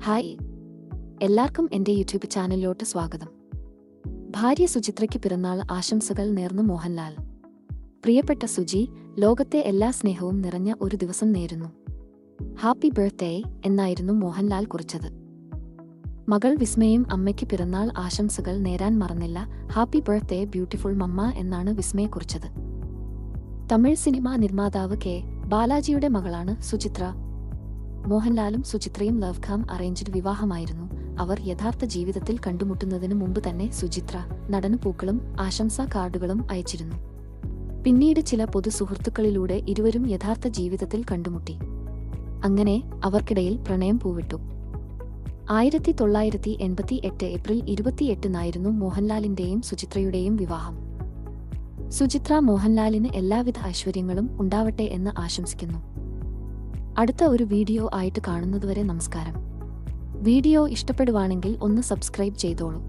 Hi, എല്ലാവർക്കും എൻ്റെ YouTube ചാനലിലോട്ട് സ്വാഗതം. ഭാര്യ സുചിത്രയ്ക്ക് പിറന്നാൾ ആശംസകൾ നേർന്നു മോഹൻലാൽ. പ്രിയപ്പെട്ട സുജി, ലോകത്തെ എല്ലാ സ്നേഹവും നിറഞ്ഞ ഒരു ദിവസം നേരുന്നു. ഹാപ്പി ബർത്ത്ഡേ എന്നായിരുന്നു മോഹൻലാൽ കുറിച്ചത്. മകൾ വിസ്മയും അമ്മയ്ക്ക് പിറന്നാൾ ആശംസകൾ നേരാൻ മറന്നില്ല. ഹാപ്പി ബർത്ത്ഡേ ബ്യൂട്ടിഫുൾ മമ്മ എന്നാണ് വിസ്മയെ കുറിച്ചത്. തമിഴ് സിനിമാ നിർമ്മാതാവ് കെ ബാലാജിയുടെ മകളാണ് സുചിത്ര. മോഹൻലാലും സുചിത്രയും ലവ് കം അറേഞ്ച്ഡ് വിവാഹമായിരുന്നു. അവർ യഥാർത്ഥ ജീവിതത്തിൽ കണ്ടുമുട്ടുന്നതിനു മുമ്പ് തന്നെ സുചിത്ര നടന് പൂക്കളും ആശംസാ കാർഡുകളും അയച്ചിരുന്നു. പിന്നീട് ചില പൊതു സുഹൃത്തുക്കളിലൂടെ ഇരുവരും യഥാർത്ഥ ജീവിതത്തിൽ കണ്ടുമുട്ടി. അങ്ങനെ അവർക്കിടയിൽ പ്രണയം പൂവിട്ടു. 1988 ഏപ്രിൽ 28-നായിരുന്നു മോഹൻലാലിന്റെയും സുചിത്രയുടെയും വിവാഹം. സുചിത്ര മോഹൻലാലിന് എല്ലാവിധ ഐശ്വര്യങ്ങളും ഉണ്ടാവട്ടെ എന്ന് ആശംസിക്കുന്നു. അടുത്ത ഒരു വീഡിയോ ആയിട്ട് കാണുന്നതുവരെ നമസ്കാരം. വീഡിയോ ഇഷ്ടപ്പെടുവാണെങ്കിൽ ഒന്ന് സബ്സ്ക്രൈബ് ചെയ്തോളൂ.